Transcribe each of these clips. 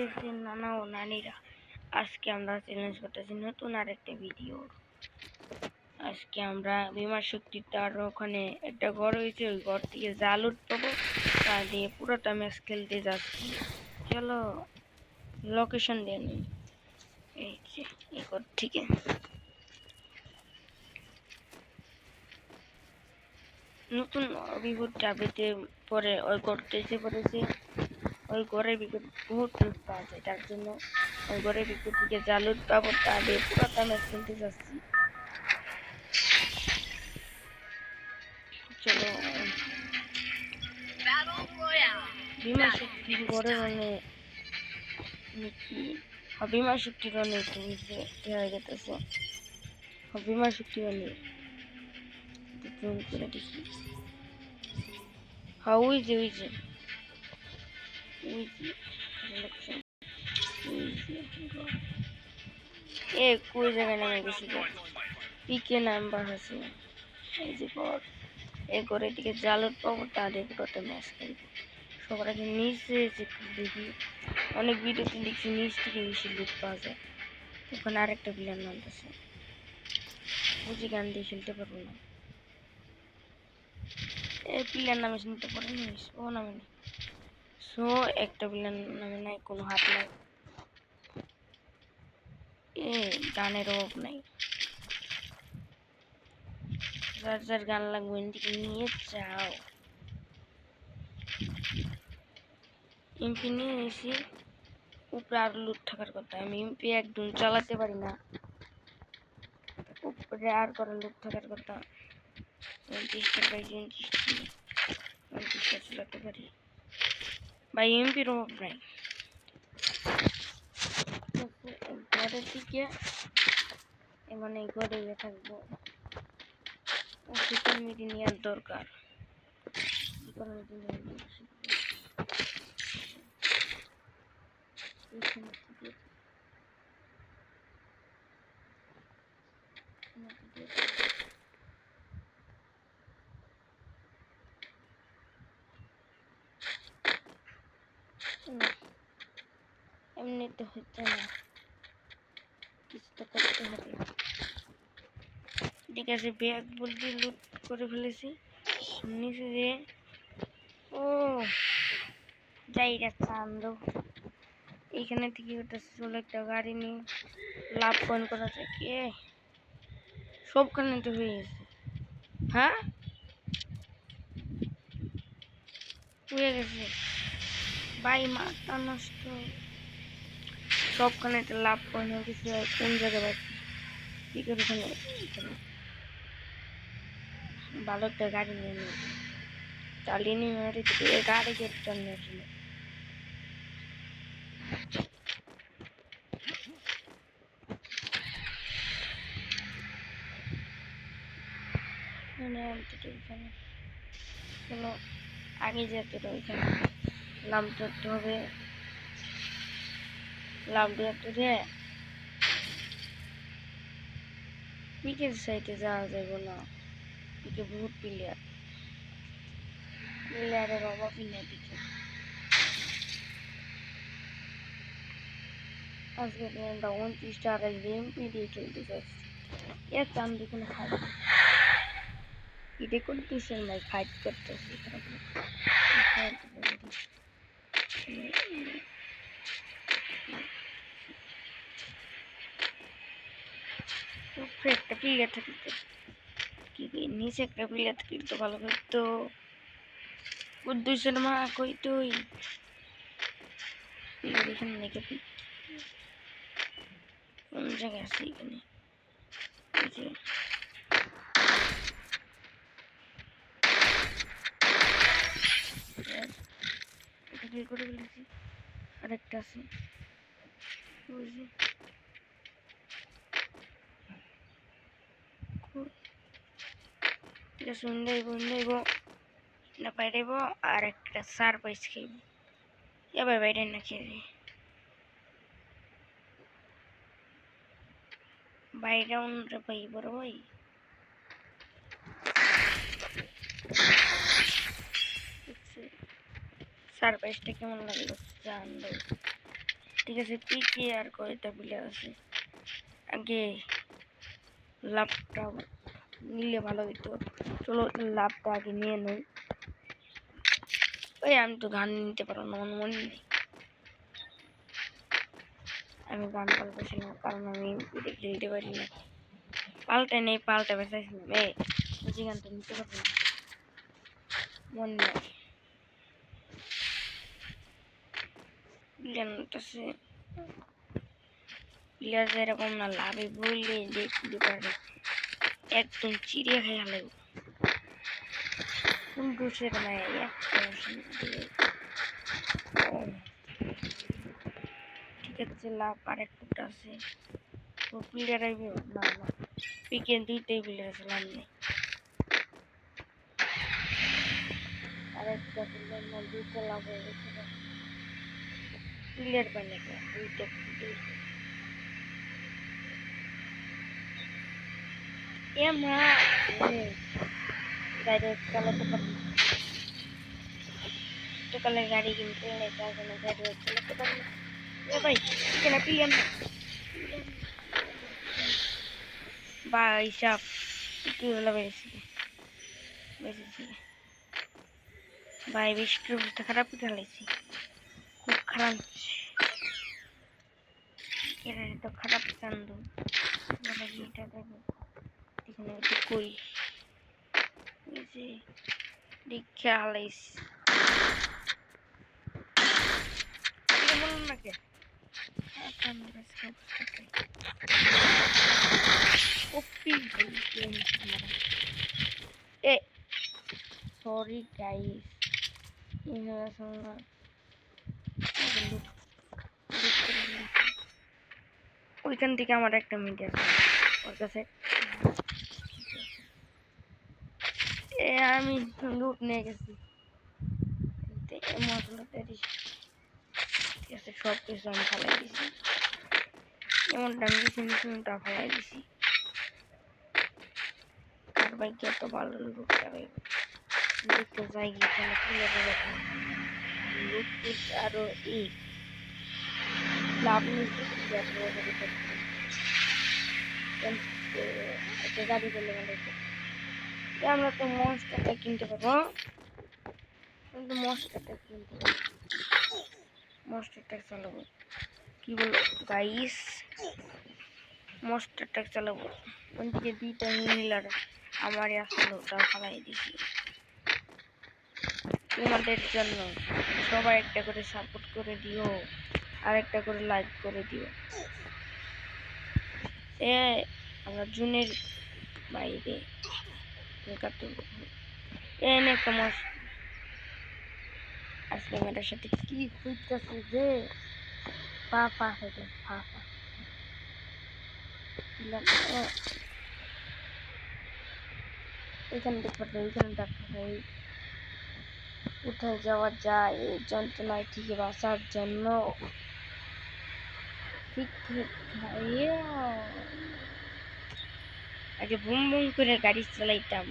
হয়েছে নানা ও নানিরা, আজকে আমরা চ্যালেঞ্জ করতেছি নতুন আরেকটা ভিডিও। আজকে আমরা বিমার শক্তির তার ওখানে একটা ঘর হয়েছে, ওই ঘর থেকে জাল উঠবো, তা দিয়ে পুরোটা ম্যাচ খেলতে যাচ্ছি। চলো লোকেশন দিয়ে নিই, এই যে এই ঘর থেকে। নতুন বিপদ চাপিতে পরে ওই ঘরটা এসে পড়েছে। ওই ঘরের ভিতর বহুত লুট পাওয়া যায়, তার জন্য ওই ঘরের ভিতর থেকে যা লুট পাবো তা দিয়ে পুরোটা ম্যাচ খেলতে যাচ্ছি। চলো বিমা শক্তির ঘরে অনেক বিমা শক্তির অনেক হয়ে গেছে। বিমা শক্তি অনেক করে দেখি। হ্যাঁ ওই যে কই জায়গায় নামে গেছি, পিকে নাম্বার আছে এই যে ঘর। এই ঘরের দিকে জালত পাবো, তাদের পুরোটা ম্যাচ খেলবো। সবার আগে নিচে দেখি, অনেক ভিডিওতে দেখছি নিচ থেকে বেশি লুট পাওয়া যায়। ওখানে আরেকটা প্লেয়ার নামতেছে, বুঝি গান দিয়ে খেলতে পারবো না। এই প্লেয়ার নামে শুনতে পারে নিস, ও নামে নেই। সো একটা প্লেয়ার নামে নাই, কোনো হাত নাই, গানের অভাব নাই। যার যার গান লাগবে এদিকে নিয়ে যাও। এমপি নিয়ে এসি, উপরে আর লুট থাকার কথা। আমি এমপি একদম চালাতে পারি না, উপরে আর করে লুট থাকার কথা। 29টা চালাতে পারি ভাই, এমপির অভাব নাই। ঘরের দিকে মানে ঘরে থাকবো, চিকেন মিটি নেওয়ার দরকার। এমনিতে হচ্ছে না, কিছু তো করতে হবে। ঠিক আছে, ব্যাগ বলতে লুট করে ফেলেছি নিচে যে। ও যাই চান্দ, এইখানে থেকে ওটা চলে একটা গাড়ি নিয়ে লাভ পয়েন্ট করা যায়। কে সবখানে তো হয়ে গেছে, হ্যাঁ হয়ে গেছে ভাই, মাথা নষ্ট। সবখানে একটা লাভ পয়েন্ট হয়ে গেছে। কোন জায়গায় পাচ্ছি কি করে? এখানে ভালো একটা গাড়ি নিয়ে নিই, চালিয়ে নিয়ে মেরে গাড়ি যেতে আসলে। চলো আগে যেতে ওইখানে লাভ ধরতে হবে। লাভ ধরতে রে পিকের সাইডে যাওয়া যাবে না, পিকে বহুত প্লেয়ারের অভাবই নেই পিকে। আজকে আমরা 29টা আর এমপি দিয়ে খেলতে চাচ্ছি। এর চান দেখুন খাই এটা করতেছে ভাই, ফাইট করতেছি একটা প্লেয়ার থাকতো কি নিচে, একটা প্লেয়ার থাকতো ভালো করতো। কুদ্দুসের মা কই তুই? এখানে নাকি কোন জায়গায় আছে? এখানে এটা বের করে ফেলেছি, আরেকটা আছে শুনলেইব না পাইব। আর একটা সারপ্রাইজ খাইব, এবার বাইরে না খেয়ে বাইরে অন্যরা পাইব রে ভাই। সারপ্রাইজটা কেমন লাগলো জানলো। কাছে পিকে আর কয়টা প্লেয়ার আছে। আগে লাভটা নিলে ভালো হইতো। চলো লাভটা আগে নিয়ে নেই। ওই আমি তো গান নিতে পারবো না, আমার মনে নেই। আমি গান পাল্টাছিলাম কারণ আমি খেলতে পারি না। পাল্টাই নেই, পাল্টাবে চাইছিলাম। বুঝি গানটা নিতে পারবো না, মনে নেই। প্লেয়ার যেরকম না লাভে বললে দেখতে পারে একদম চিড়িয়া খেয়ে লাগবে। কিন্তু সেটা নাই, ঠিক আছে। লাভ আর একটা আছে, ও প্লেয়ার আইবে না না পিকে দুইটাই প্লেয়ার আছে, লাভ নেই। আরেকটা প্লেয়ার না, দুইটা লাভ হয়ে গেছে। প্লেয়ার পাই না দুইটা মা গাড়ি চালাতে পারি না। সকালে গাড়ি কিনতে নেই, তার জন্য গাড়ি চালাতে পারি না। ভাই এখানে পিএম বা হিসাব কি হলো বেশি ভাই, বৃষ্টির অবস্থা খারাপ খেলাইছি, খুব খারাপ। এরা তো খারাপ চান্দু এটা দেখো এখানে কই দীক্ষা হালাইস বলুন না কে সরি গাইস, ওইখান থেকে আমার একটা মিডিয়া ওর কাছে আমি লুট নিয়ে গেছি। মশলাটা ঠিক আছে, সব কিছু আমি ফালাই দিছি। এমনটা আমি মিশনটা ফালাই দিছি। আর বাইকে এত ভালো লুট যাবে দেখতে যাই গিয়ে লুট আরো লাভ নিচ্ছে গাড়ি বলে আমরা তো মনস্টারটা কিনতে পারবো, কিন্তু মনস্টারটা কিনতে পারবো, মনস্টারটা চালাবো। কি বলো গাইস, মনস্টারটা চালাবো। ওইদিকে দুইটা মিলার আমার আসলে ওটা ফালাই দিছি তোমাদের জন্য। সবাই একটা করে সাপোর্ট করে দিও, আর একটা করে লাইক করে দিও। আমরা জুনের বাইরে একটা মাস আজকে মেয়েটার সাথে কি হইতেছে যে পা পা হইতে পা পা এখানে দেখতে এখানে ডাক্তার উঠে যাওয়া যায় এই যন্ত্রণায় থেকে বাঁচার জন্য। ঠিক আগে বুম বুম করে গাড়ি চালাইতাম।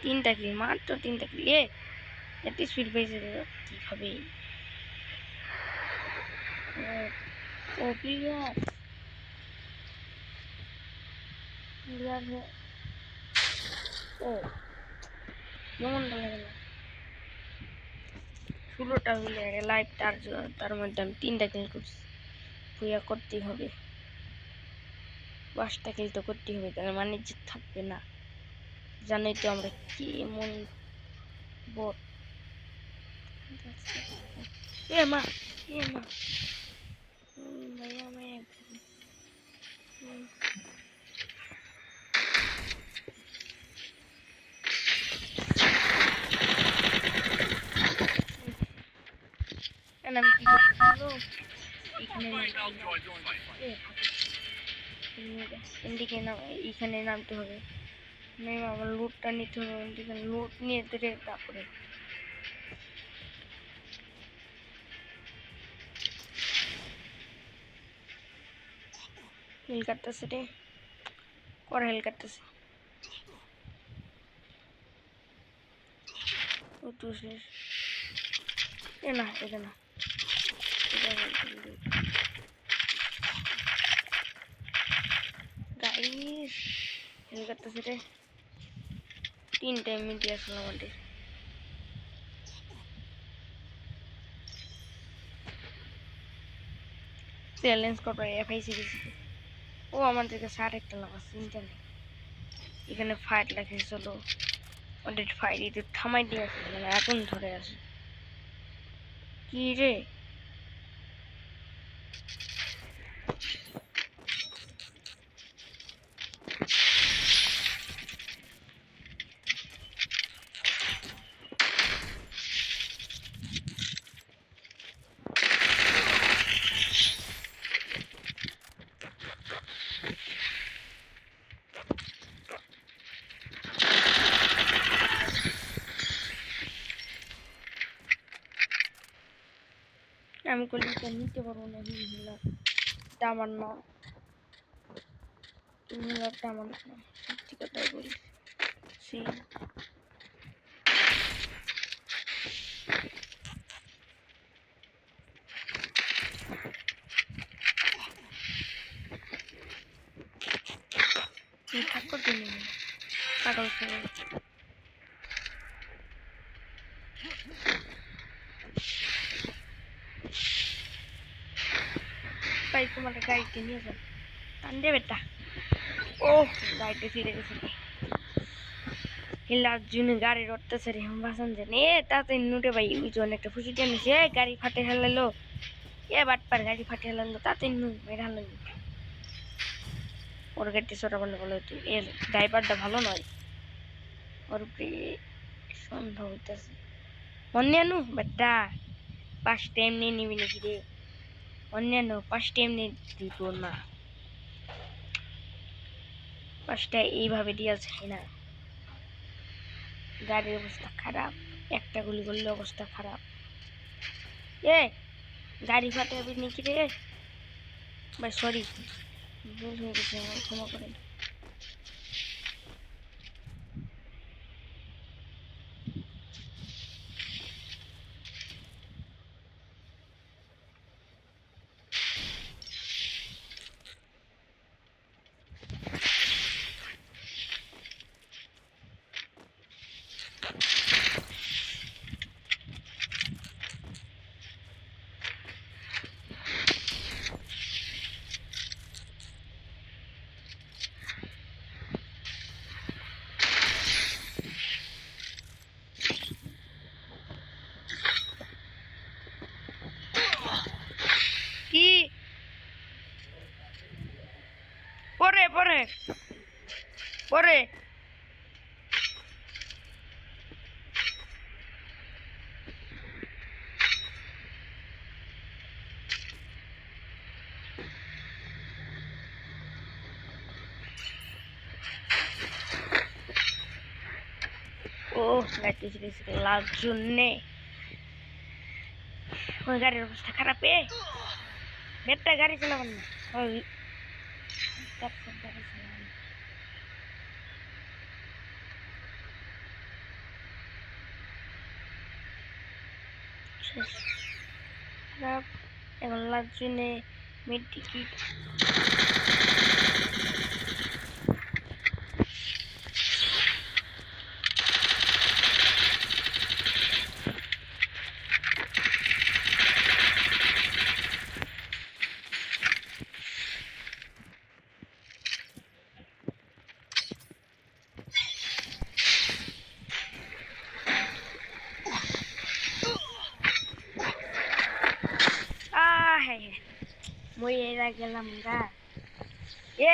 3টা কিল, মাত্র 3টা কিল। এত স্পিড পেয়েছে কিভাবে? ও প্লেয়ার প্লেয়ার ও যেমন লাগে না 16টা হইলে লাইভ, তার মধ্যে আমি 3টা কিল করছি। পুয়া করতেই হবে, 5টা কিল তো করতেই হবে, তার মানে যে থাকবে না। জানোই তো আমরা কেমন বট। মা মা ভাইয়া ভাইয়া আমি কি করবো এখানে নামতে হবে। আমার লুটটা নিতে হবে, লুট নিয়ে তারপরে হিল কাটতেছে রে, কর হিল কাটতেছে। ও তো শেষ। না এটা না, গেছে রে, 3টা এমনি আসলো আমাদের। চ্যালেঞ্জ করবো এফআইসি গেছি। ও আমাদের কাছে আরেকটা লাগা চিন্তা নেই, এখানে ফাইট লাগে চলো ওদের ফাইট এটা থামাই দিয়ে আসে, মানে এখন ধরে আসে কি রে। আমি কলিটা নিতে পারবো না, হিলার এটা আমার না, হিলারটা আমার না, সত্যি কথাই বলছি। ঠাকুর দিন পাগল ছেলে ভাই, তোমার গাড়িতে নিয়ে যান টান্ডে বেটা। ও গাড়িতে ফিরে গেছে হিলার জন্য গাড়ি রটতেছে রে, বাসান জানি এ তাতে নুটে ভাই ওইজন একটা ফুসি টেনেছে, গাড়ি ফাটে হেলালো, এ বাটপার গাড়ি ফাটে হেলালো, তাতে নু মেরে হেলালো। ওর গাড়িতে ছোটা বন্ধ বলে এর ড্রাইভারটা ভালো নয়, ওর সন্দেহ হইতেছে। অন্যান্য বেটা 5টা এমনি নিবি নাকি রে, অন্যান্য 5টা এমনি দিব না, 5টা এইভাবে দিয়া যায় না, গাড়ির অবস্থা খারাপ, একটা গুলি করলে অবস্থা খারাপ। এ গাড়ি ফাটে যাবি নাকি রে ভাই, সরি ভুল হয়ে গেছে আমার, ক্ষমা করেন। কি পরে পরে পরে ও গাড়িতে ফিরেছে লাভ জন্যে, ওই গাড়ির অবস্থা খারাপ। এ বেটা গাড়ি চালাবেন না, ওই গাড়ি চালাবেন খারাপ। এখন লাভ জন্যে মেড টিকিট হ্যাঁ হ্যাঁ মই এরা গেলাম গা। এ